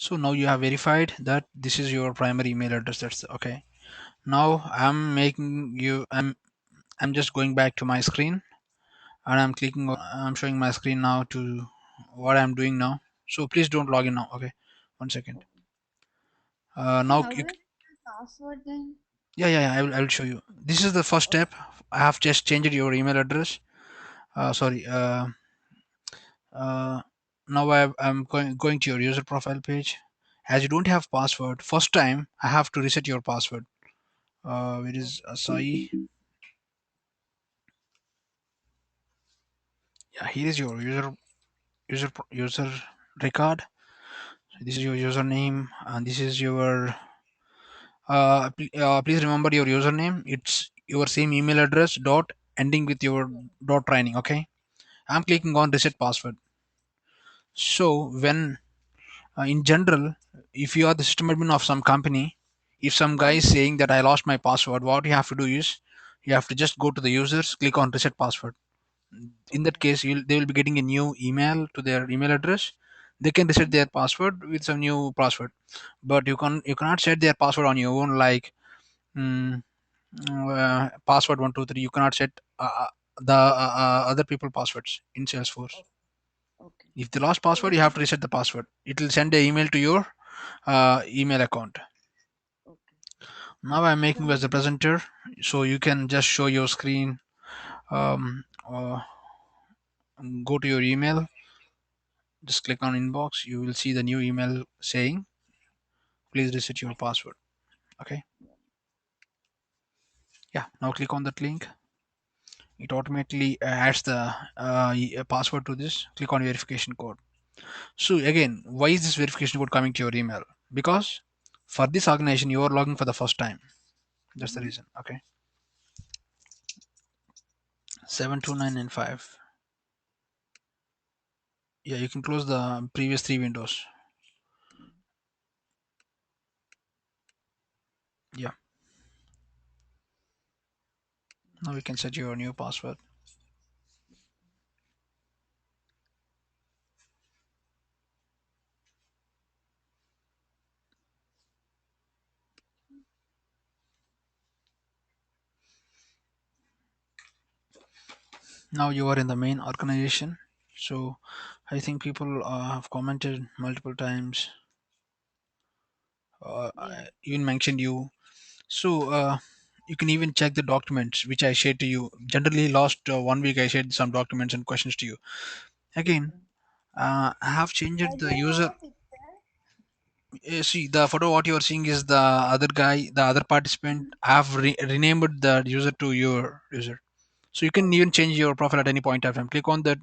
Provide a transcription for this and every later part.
So now you have verified that this is your primary email address. That's okay. Now I'm just going back to my screen, and I'm showing my screen now to what I'm doing now. So please don't log in now. Okay, one second. Okay. So Now how you, do I set the password then? yeah, I will show you. This is the first Okay. step. I have just changed your email address. Sorry. Uh, Now I'm going to your user profile page. As you don't have password, first time I have to reset your password. Where is Okay. Sai? Yeah, here is your user record. So this is your username, and this is your. Please remember your username. It's your same email address dot ending with your Yeah. dot training. Okay. I'm clicking Okay. on reset password. So when in general, if you are the system admin of some company, if some guy is Mm-hmm. saying that I lost my password, what you have to do is you have to just go to the users, click on reset password. In that Okay. case, they will be getting a new email to their email address. They can reset Mm-hmm. their password with some new password, but you cannot set their password on your own like mm, password 123. You cannot set the other people passwords in Salesforce. Okay. Okay. If they lost So password, you when have to reset the password. It will send an email to your email account. okay. Now I'm making So you as a presenter, so you can just show your screen. Uh, Go to your email, just click on inbox. You will see the new email saying, "Please reset your password." Okay. yeah. Yeah. Now click on that link. It automatically adds the password to this. Click on verification code. So again, why is this verification code coming to your email? Because for this organization, you are logging for the first time. That's the Mm-hmm. reason. Okay. 72995. Yeah, you can close the previous three windows. Yeah. Now we can set your new password. Now you are in the main organization. So I think people have commented multiple times. Yeah. I even mentioned you. So you can even check the documents which I shared to you. Generally, last 1 week I shared some documents and questions to you. Again, Okay. I have By changed the the way, user. how to fix that? See the photo. What you are seeing is the other guy, the other participant. Mm-hmm. I have renamed the user to your user. So you can even Okay. change your profile at any point of time. Click on that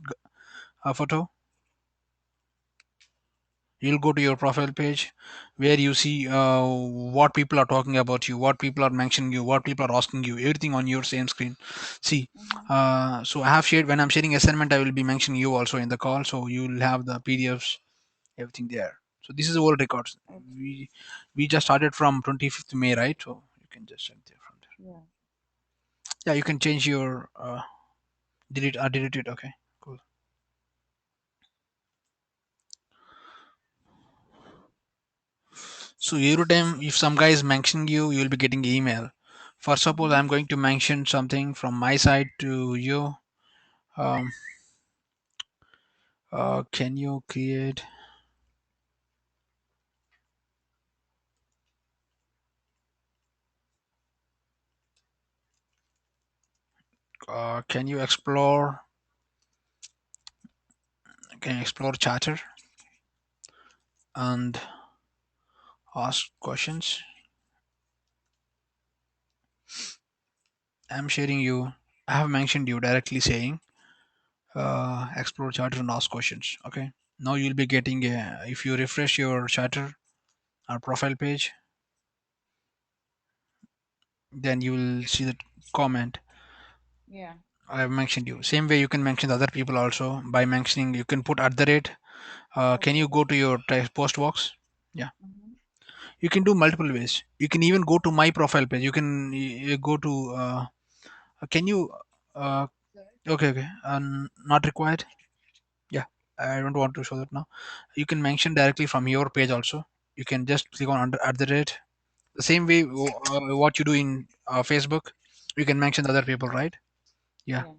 photo. You'll go to your profile page where you see what people are talking about you, what people are mentioning you, what people are asking you, everything on your same screen. See, Mm-hmm. so I have shared when I'm sharing assignment, I will be mentioning you also in the call, so you'll have the PDFs, everything there. So this is all records. Okay. We just started from 25th May, right? So you can just check there from there. Yeah. Yeah, you can change your delete it. Okay, cool. So every time if some guy is mentioning you, you'll be getting email. For suppose Mm-hmm. I'm going to mention something from my side to you. Um, can you create? Can you explore? Can you explore chatter and ask questions? I'm sharing you. I have mentioned you directly saying explore chatter and ask questions. Okay. Now you'll be getting if you refresh your chatter or profile page, then you will see the comment. Yeah. I have mentioned you. Same way you can mention the other people also by mentioning. You can put at the rate. Can you Okay. go to your post box? Yeah. Mm-hmm. You can do multiple ways. You can even go to my profile page. You can go to. Can you? Uh, Sorry. okay, okay. Not required. Yeah. I don't want to show that now. You can mention directly from your page also. You can just click on under at the rate. The same way what you do in Facebook, you can mention the other people, right? Yeah. Yeah.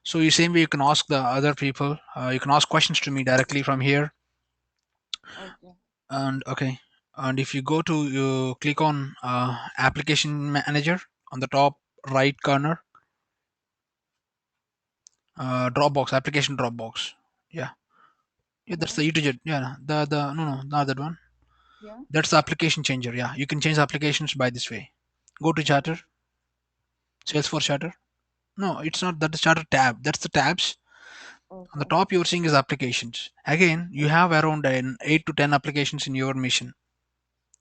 So you same way you can ask the other people. You can ask questions to me directly from here. Okay. And okay, and if you go to you click on application manager on the top right corner, Dropbox application Dropbox. Yeah, yeah, that's Uh-huh. the ETJ. Yeah, the no no not that one. Yeah. That's the application changer. Yeah, you can change the applications by this way. Go to charter, Salesforce charter. No, it's not that the charter tab. That's the tabs. On the Okay. top you're seeing is applications. Again, you Okay. have around 8 to 10 applications in your mission.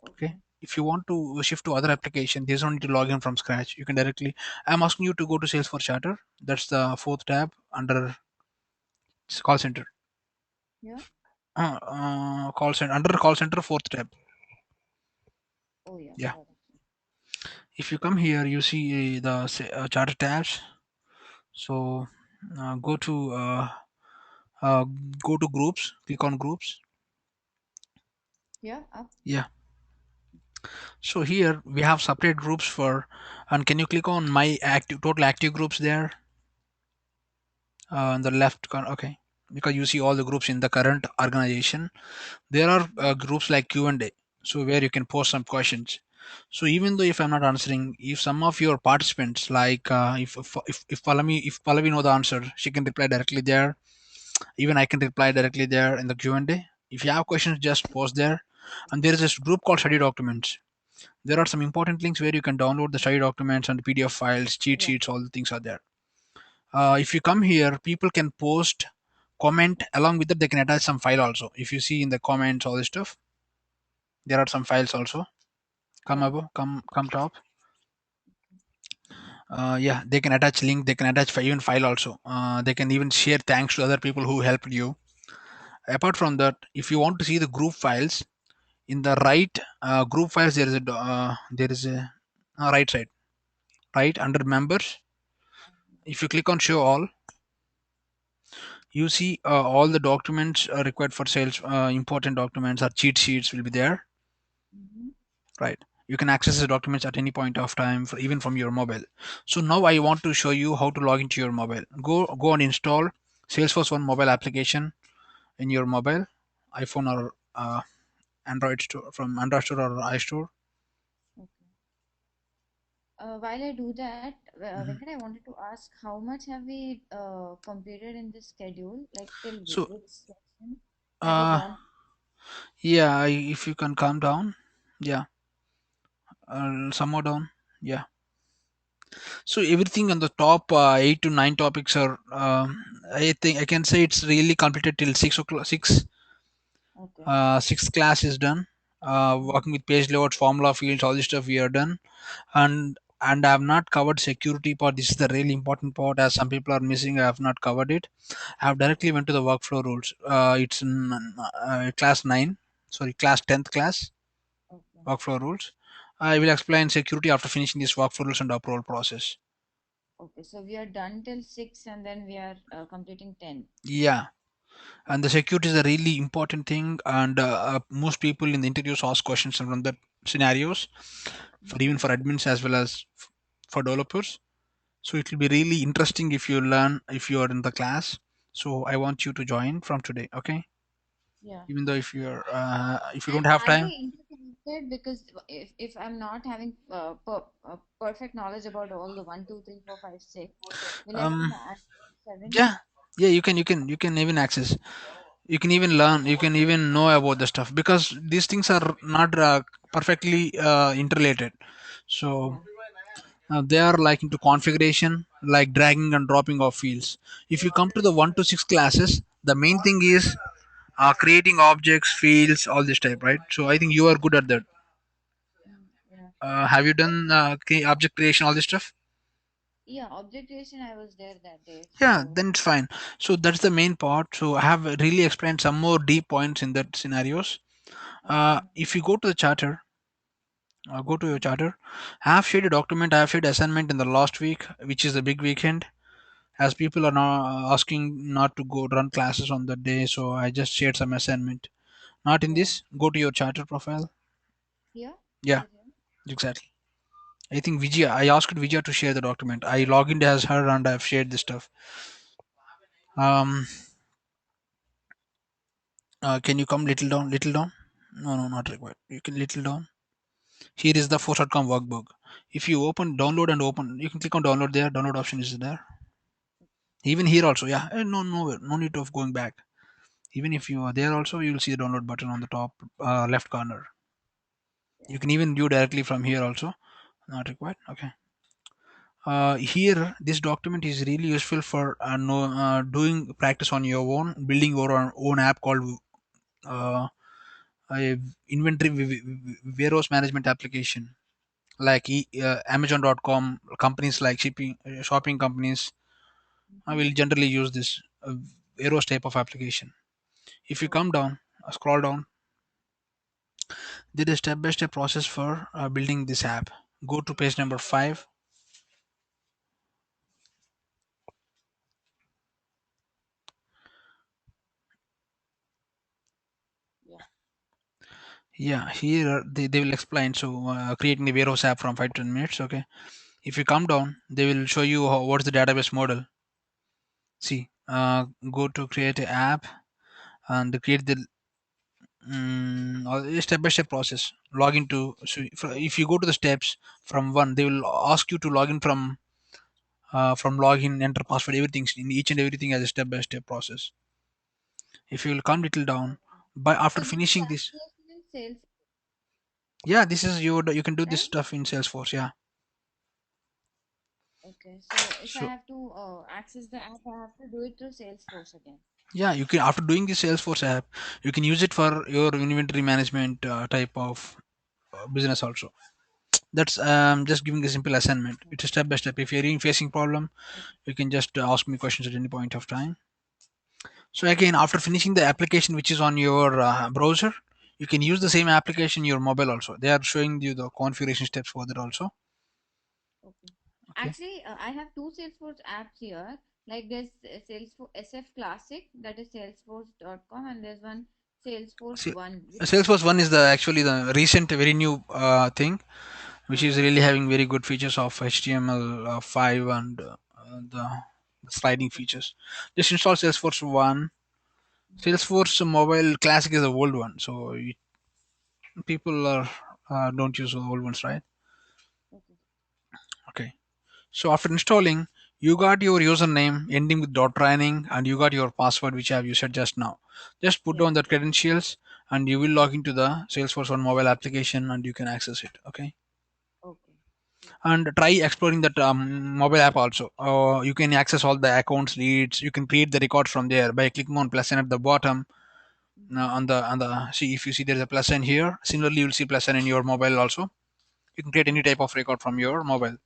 Okay. Okay. If you want to shift to other application, there's no need to log in from scratch. You can directly. I'm asking you to go to Salesforce charter. That's the fourth tab under call center. Yeah. Call center under call center fourth tab. Oh yeah, Yeah. got it. If you come here, you see the charter tabs. So go to uh, go to groups. Click on groups. Yeah, up. Yeah. So here we have separate groups for. And can you click on my active total active groups there on the left corner? Okay. Because you see all the groups in the current organization. There are Mm-hmm. groups like Q&A, so where you can post some questions. So even though if I'm not answering, if some of your participants like if Pallavi know the answer, she can reply directly there. Even I can reply directly there in the Q&A. If you have questions, just post there. And there is this group called study documents. There are some important links where you can download the study documents and PDF files, cheat Yeah. sheets, all the things are there. If you come here, people can post, comment, along with that they can attach some file also. If you see in the comments all this stuff, there are some files also. Come Yeah. above, come top. Yeah, they can attach link, they can attach even file also. They can even share thanks to other people who helped you. Apart from that, if you want to see the group files, in the right group files there is a right side, right under members. If you click on show all, you see all the documents required for sales. Important documents or cheat sheets will be there, Mm-hmm. right? You can access the documents at any point of time, even from your mobile. So now I want to show you how to log into your mobile. Go and install Salesforce One mobile application in your mobile, iPhone or Android store, from Android store or iStore. Okay. While I do that, Mhm. Venkat, I wanted to ask how much have we completed in this schedule? Like till So which section have we uh gone? yeah, if you can calm down, yeah, some more down, yeah. So everything on the top 8 to 9 topics are I think I can say it's really completed till 6 o'clock. Okay. Sixth class is done. Mm-hmm. Working with page layouts, formula fields, all this stuff we are done. And I have not covered security part. This is the really important part, as some people are missing. I have not covered it. I have directly went to the workflow rules. It's in class 9, sorry, class 10th class Okay. workflow rules. I will explain security after finishing this workflow rules and approval process. Okay. So we are done till 6 and then we are completing 10. Yeah, and the Okay. security is a really important thing. And most people in the interviews ask questions from the scenarios, for Mm-hmm. even for admins as well as for developers. So it will be really interesting if you learn if you are in the class. So I want you to join from today, okay? Yeah. Even though if you don't And have are time. they interconnected? Because if I'm not having perfect knowledge about all the 1, 2, 3, 4, 5, 6, will I um can access 7? yeah, yeah, you can even access, you can even learn, you can even know about the stuff, because these things are not perfectly interrelated. So Yeah. they are like into configuration, like dragging and dropping of fields. If you come to the 1 to 6 classes, the main thing is creating objects, fields, all this type, right? So I think you are good at that. Yeah. Have you done object creation, all this stuff? Yeah. Object creation, I was there that day. Yeah, So, then it's fine. So that's the main part. So I have really explained some more deep points in that scenarios. okay. If you go to the charter, go to your charter. I have shared a document. I have shared assignment in the last week, which is the big weekend. As people are now asking not to go run classes on that day, so I just shared some assignment. Not in Yeah. this. Go to your charter profile. Here? Is Yeah, it here? exactly. I think Vijaya. I asked Vijaya to share the document. I logged in as her and I've shared this stuff. Um, can you come little down? Little down? No, no, not required. You can little down. Here is the force.com workbook. If you open, download and open, you can click on download there. Download option is there. Even here also, yeah. No, no need of going back. Even if you are there also, you will see the download button on the top left corner. You Yeah. can even view directly from here also. Not required. Okay. Here, this document is really useful for doing practice on your own, building your own app called uh, a inventory warehouse management application like Amazon.com. Companies like shipping shopping companies Mm-hmm. will generally use this warehouse type of application. If you come Okay. down, scroll down, there is step by step process for building this app. Go to page number 5. Yeah. Yeah, here they will explain. So creating the warehouse app from 5 to 10 minutes. Okay. If you come down, they will show you what's the database model. See, go to create an app and create the step by step process. Log into. So if you go to the steps from one, they will ask you to log in from login, enter password, everything in each and everything as a step by step process. If you will come little down, Okay. but after So this is finishing this, application in sales, yeah, this is you can do this right? stuff in Salesforce. Yeah. Okay. So if I So have to access the app, I have to do it through Salesforce again. yeah, you can after doing the Salesforce app, you can use it for your inventory management type of business also. That's just giving a simple assignment. It's a step by step. If you're facing problem, Okay. you can just ask me questions at any point of time. So again, after finishing the application which is on your browser, you can use the same application in your mobile also. They are showing you the configuration steps for that also. Okay. Okay. Actually, I have two Salesforce apps here. Like there's Salesforce SF Classic, that is Salesforce.com, and there's one Salesforce See, One. Salesforce One is the actually the recent, very new thing, which is Okay. really having very good features of HTML5 and the sliding Okay. features. Just install Salesforce One. Salesforce Mobile Classic is the old one, so people are don't use the old ones, right? Okay. Okay. So after installing, you got your username ending with .training and you got your password which I have you said just now. Just put Yeah. down that credentials and you will log into the Salesforce One mobile application and you can access it. Okay. Okay. Yeah. And try exploring that mobile app also. You can access all the accounts, leads. You can create the record from there by clicking on plus sign at the bottom. Mm-hmm. On the see if you see there's a plus sign here. Similarly, you'll see plus sign in your mobile also. You can create any Okay. type of record from your mobile.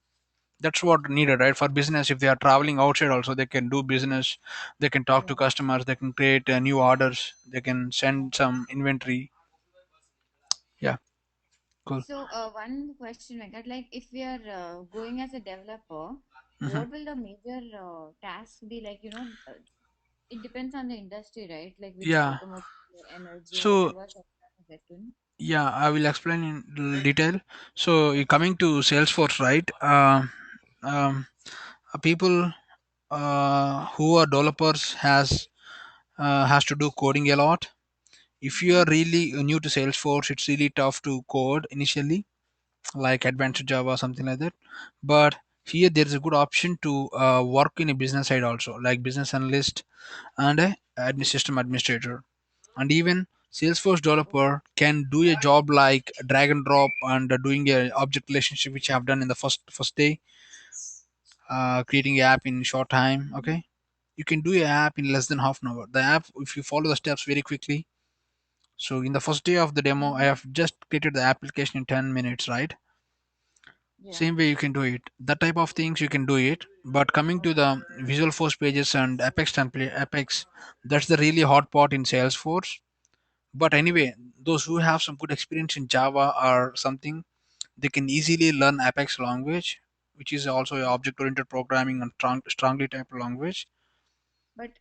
That's what needed, right? For business, if they are traveling outside also, they can do business. They can talk to Yeah. customers. They can create new orders. They can send some inventory. Yeah, cool. So, one question I got, like, if we are going as a developer, Hmm. what will the major task be? Like, it depends on the industry, right? Like, which Yeah. automotive, energy, or So whatever sector is it in. yeah, I will explain in detail. So coming to Salesforce, right? People who are developers has to do coding a lot. If you Mm-hmm. are really new to Salesforce, it's really tough to code initially, like advanced Java, something like that. But here there is a good option to work in a business side also, like business analyst and a system administrator. And even Salesforce developer can do a job like drag and drop and doing a object relationship, which I have done in the first day, creating an app in short time. Mm-hmm. Okay, you can do a app in less than half an hour. The app, if you follow the steps very quickly. So in the first day of the demo, I Mm-hmm. have just created the application in 10 minutes, right? Yeah. Same way you can do it. That type of things you can do it. But coming to the Visual Force pages and Apex template, Apex, that's the really hot pot in Salesforce. But anyway, those who have some good experience in Java or something, they can easily learn Apex language, which is also a object-oriented programming and strongly typed language. But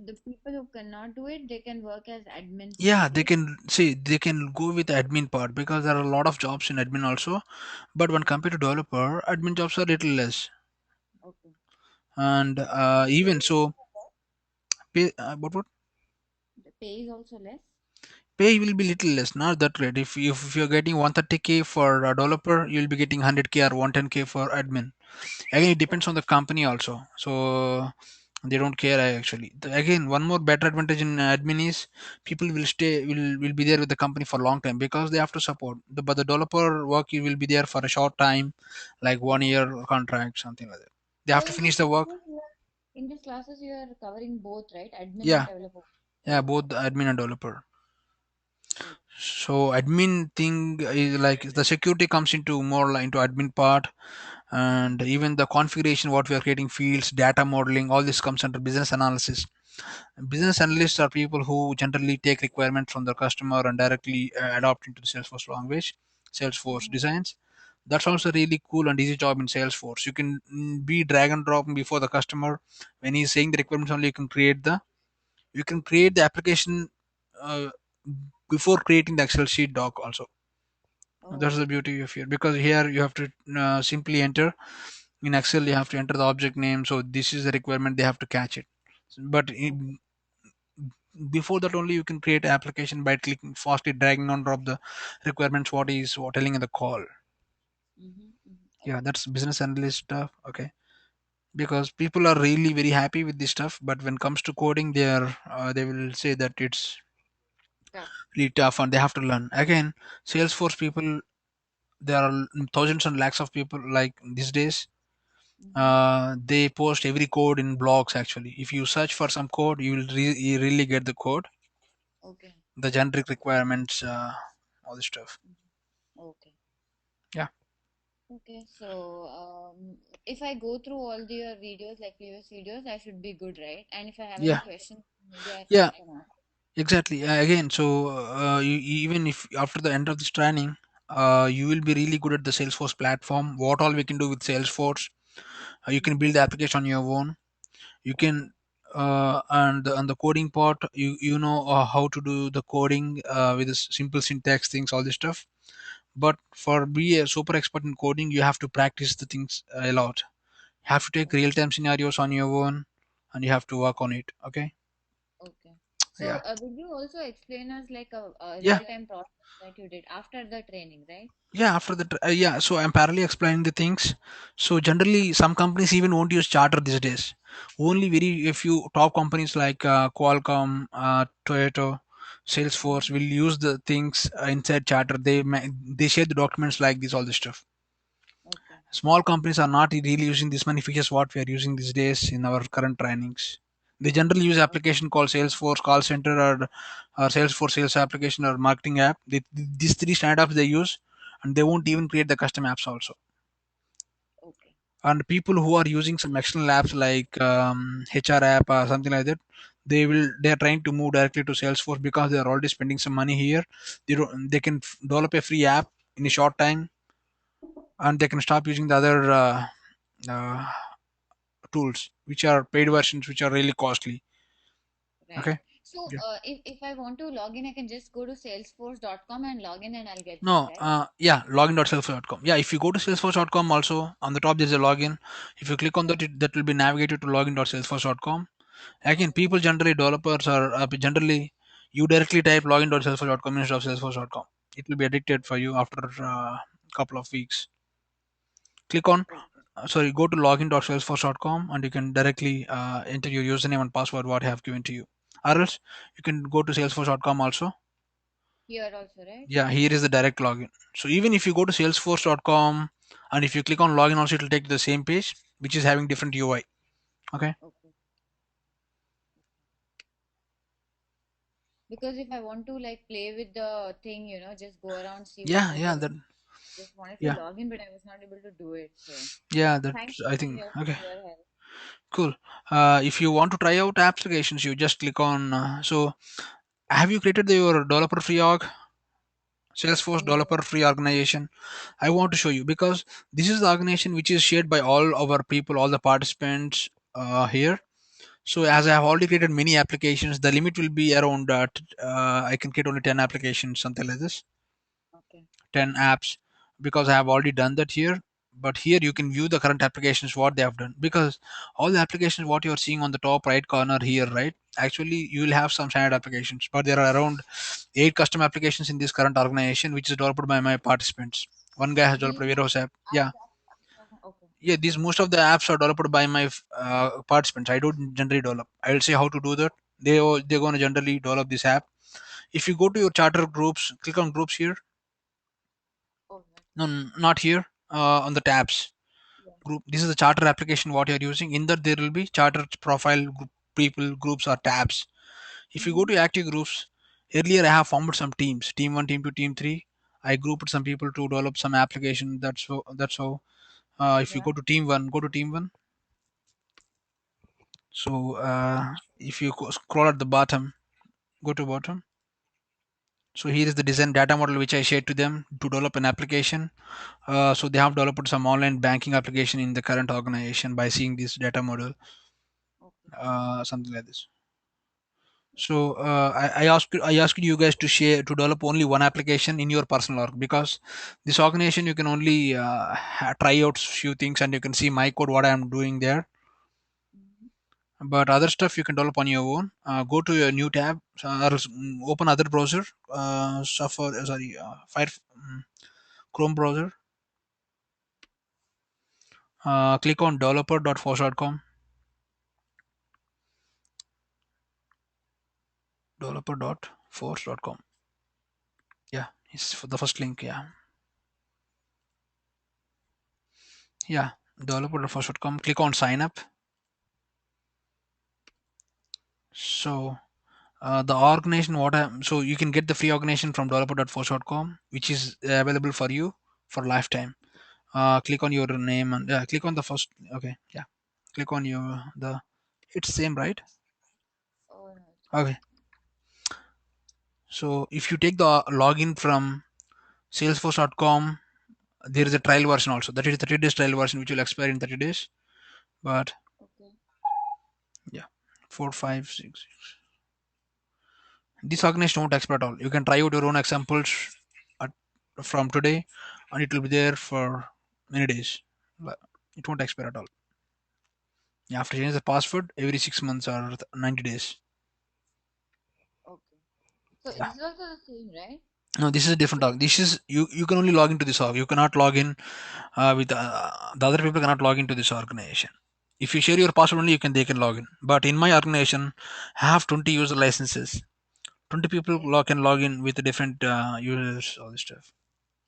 the people who cannot do it, they can work as admins Yeah, they maybe. can see they can go with the admin part because there are a lot of jobs in admin also. But when compared to developer, admin jobs are little less. Okay. And The pay even is so, also less. pay what The pay is also less. pay will be little less. Not that rate. If you're getting 130K for a developer, you'll be getting 100K or 110K for admin. Again, it depends Okay. on the company also. So they don't care actually. Again, one more better advantage in admin is people will will be there with the company for a long time because they have to support. But the developer work you will be there for a short time, like 1 year contract, something like that. They have So to in finish these the work. classes, in these classes, you are covering both, right? Admin and Yeah, developer. yeah, both the admin and developer. Okay. So admin thing is like the security comes into more like into admin part, and even the configuration what we are creating fields, data modeling, all this comes under business analysis. Business analysts are people who generally take requirements from the customer and directly adopt into the Salesforce language, Salesforce Mm-hmm. designs. That's also Okay. really cool and easy job in Salesforce. You can be drag and drop before the customer when he's saying the requirements only. You can create the application uh, before creating the Excel sheet doc also. That's Oh. the beauty of here because here you have to simply enter in Excel. You have to enter the object name. So this is the requirement. They have to catch it. But Okay. before that only you can create an application by clicking fastly dragging on drop the requirements what is what telling in the call. Mm-hmm. Mm-hmm. Yeah, Okay. that's business analyst stuff. Okay, because people are really very happy with this stuff, but when it comes to coding they will say that it's Tough. really tough and they have to learn again. Salesforce people, there are thousands and lakhs of people like these days. Mm-hmm. They post every code in blogs actually. If you search for some code you will you really get the code, Okay. the generic requirements, all this stuff. Okay. Yeah, Okay. So, if I go through all the your videos, like previous videos, I should be good, right? And if I have any yeah, questions, maybe I yeah, can ask. exactly. Again, so even if after the end of this training, you will be really good at the Salesforce platform. What all we can do with Salesforce, you can Mm-hmm. build the application on your own. You Okay. can and the coding part, you know how to do the coding with the simple syntax things, all this stuff. But for be a super expert in coding, you have to practice the things a lot. You have to take Okay. real time scenarios on your own, and you have to work on it. Okay. Okay. So, Yeah. will you also explain us like a Yeah. real-time process that you did after the training, right? Yeah, after that, yeah, so I'm parallelly explaining the things. So generally some companies even won't use charter these days. Only very a few top companies like Qualcomm, Toyota, Salesforce Mm-hmm. will use the things inside charter. They share the documents like this, all this stuff. Okay. Small companies are not really using this many features what we are using these days in our current trainings. They generally use Okay. application called Salesforce call center, or Salesforce sales application or marketing app. These three standard apps they use, and they won't Mm-hmm. even create the custom apps also. Okay. And people who are using some external apps like HR app or something like that, they are trying to move directly to Salesforce because they are already spending some money here. They can develop a free app in a short time, and they can stop using the other uh, tools which are paid Okay. versions which are really costly. Right. Okay. So, Yeah. if I want to log in, I can just go to salesforce.com and log in and I'll get this, No, right? yeah, login.salesforce.com. Yeah, if you go to salesforce.com also on the top there's a login. If you click on that, that will be navigated to login.salesforce.com. Again, people generally, developers are generally, you directly type login.salesforce.com instead of salesforce.com. It will be addicted for you after a couple of weeks. Click on, Oh, sorry, go to login.salesforce.com and you can directly enter your username and password what I have given to you. Or else you can go to salesforce.com also. here also, right? Yeah, here is the direct login. So even if you go to salesforce.com and if you click on login also, it will take you to the same page which is having different UI. Okay. Okay. Because if I want to like play with the thing, just go around, see what Yeah, is yeah, the, that, just wanted to yeah, log in, but I was not able to do it. So, yeah, that, thank you I for think. your Okay. help. Cool. If you want to try out applications, you just click on. So, have you created your developer free org, Salesforce No, developer free organization? I want to no. show you because this is the organization which is shared by all our people, all the participants here. So as I have already created many applications, the limit will be around I can create only 10 applications, something like this, Okay. 10 apps, because I have already done that here. But here you can view the current applications what they have done, because all the applications what you are seeing on the top right corner here, right? Actually, you will have some standard applications, but there are around 8 custom applications in this current organization, which is developed by my participants. One guy has developed These a warehouse app. are Yeah, okay. yeah. These most of the apps are developed by my participants. I don't generally develop. I will say how to do that. They're going to generally develop this app. If you go to your charter groups, click on groups here. All right. No, not here. On the tabs Yeah. group. This is the charter application what you're using. In that there will be charter profile group, people groups or tabs. If you go Mm-hmm. to active groups, earlier I have formed some teams. Team one, team two, team three. I grouped some people to develop some application. That's how. If you Yeah. go to team one, go to team one. So if you scroll at the bottom, go to bottom. So here is the design data model which I shared to them to develop an application. So they have developed some online banking application in the current organization by seeing this data model, Okay. something like this. So I asked you guys to share to develop only one application in your personal org, because this organization you can only try out few things and you can see my code what I am doing there. Mm-hmm. But other stuff you can develop on your own. Go to your new tab, or else, open other browser, Safari, sorry, Fire, Chrome browser. Click on developer.force.com. Developer.force.com. Yeah, it's for the first link. Yeah, yeah, developer.force.com. Click on sign up. So the organization what I so you can get the free organization from developer.force.com, which is available for you for lifetime. Click on your name and click on the first. Okay, yeah, click on your the it's same, right? All right. Okay, so if you take the login from salesforce.com, there is a trial version also, that is 30 days trial version which will expire in 30 days. But Okay. yeah, 4 5 6, this organization won't expire at all. You can try out your own examples at, from today, and it will be there for many days. But it won't expire at all. You have to change the password every 6 months or 90 days. Okay. So Yeah. this is also the same, right? No, this is a different org. This is you can only log into this org. You cannot log in with the other people cannot log into this organization. If you share your password only, they can log in. But in my organization, I have 20 user licenses. 20 people Okay. can log in with the different users, all this stuff.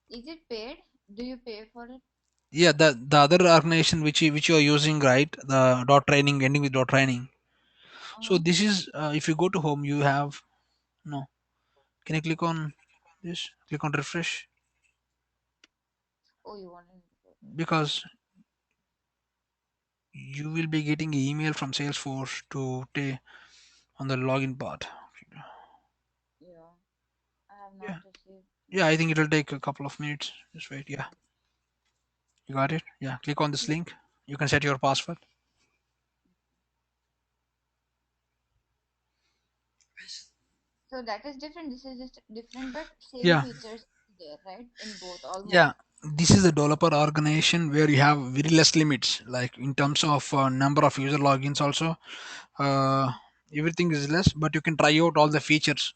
Is it paid? Do you pay for it? Yeah, the other organization which you are using, right? The dot training ending with dot training. So Uh-huh. this is if you go to home, you have no. Can you click on this? Click on refresh, Oh, you wanted to pay for it. because you will be getting an email from Salesforce to take on the login part. Yeah. I have not Yeah, received yeah. yet. I think it'll take a couple of minutes. Just wait. Yeah, you got it. Yeah, click on this Yeah. link. You can set your password. So that is different. This is just different, but same Yeah, features there, right? In both almost. yeah. This is a developer organization where you have very less limits, like in terms of number of user logins. Also, uh, everything is less, but you can try out all the features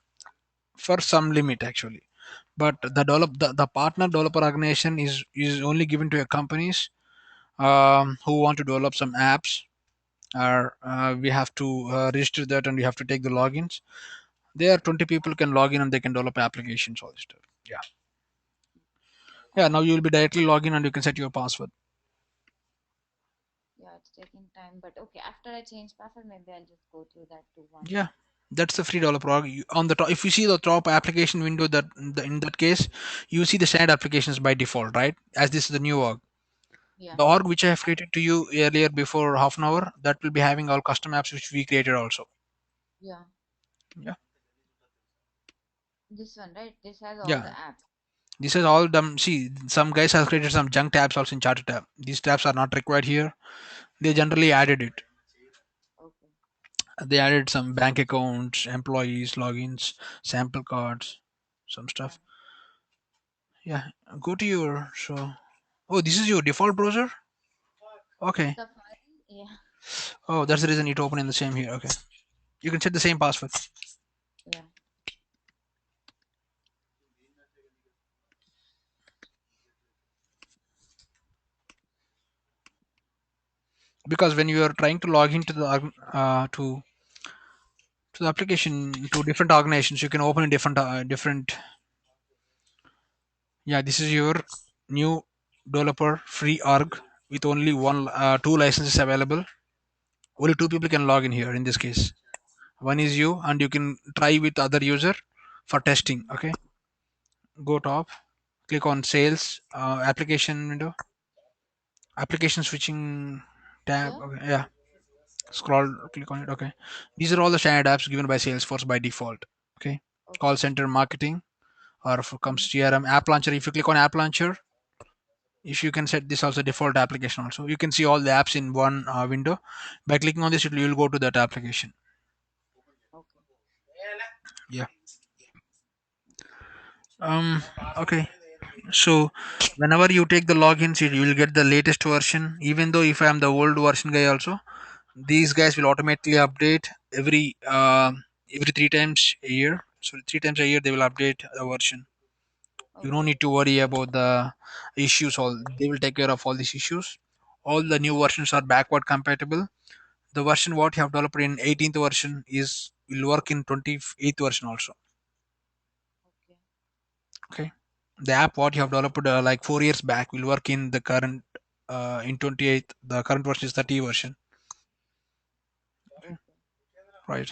for some limit actually. But the partner developer organization is only given to your companies who want to develop some apps, or we have to register that and we have to take the logins. There 20 people can log in and they can develop applications, all this stuff. Yeah, yeah. Now you will be directly log in and you can set your password. Yeah, it's taking time, but okay. After I change password, maybe I'll just go through that too once. Yeah, that's the free developer on the top. If you see the top application window, that in that case you see the standard applications by default, right? As this is the new org. Yeah. The org which I have created to you earlier before half an hour, that will be having all custom apps which we created also. Yeah. Yeah, This one, right? This has all the yeah. apps. This is all them. See, some guys have created some junk tabs also in charter tab. These tabs are not required here. They generally added it. Okay. They added some bank accounts, employees, logins, sample cards, some Yeah. stuff. Yeah, go to your so. Oh, this is your default browser. Okay. Safari. Yeah. Oh, that's the reason it open in the same here. Okay. You can set the same password Yeah. because when you are trying to log into the to the application to different organizations, you can open a different. Yeah, this is your new developer free org with only one two licenses available. Only two people can log in here in this case. One is you, and you can try with other user for testing. Mm-hmm. Okay, go top, click on sales application window, application switching tab. Here. Okay, yeah, scroll, click on it. Okay, these are all the standard apps given by Salesforce by default. Okay, call Okay. center marketing, or if it comes Mm-hmm. CRM app launcher. If you click on app launcher, if you can set this also default application also, you can see all the apps in one window. By clicking on this, you will go to that application. Okay. Yeah. um okay, so whenever you take the logins, you will get the latest version. Even though if I am the old version guy also, these guys will automatically update every 3 times a year. So 3 times a year they will update the version. You don't Okay. need to worry about the issues. All they will take care of all these issues. All the new versions are backward compatible. The version what you have developed in 18th version is will work in 28th version also. Okay. Okay, the app what you have developed like 4 years back will work in the current in 28th. The current version is 30 version. Okay, Okay. right.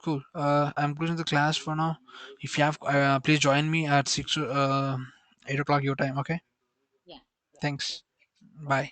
Cool. I'm closing the class for now. If you have, please join me at 6, 8 o'clock your time. Okay. Yeah. Yeah. Thanks. Sure. Bye.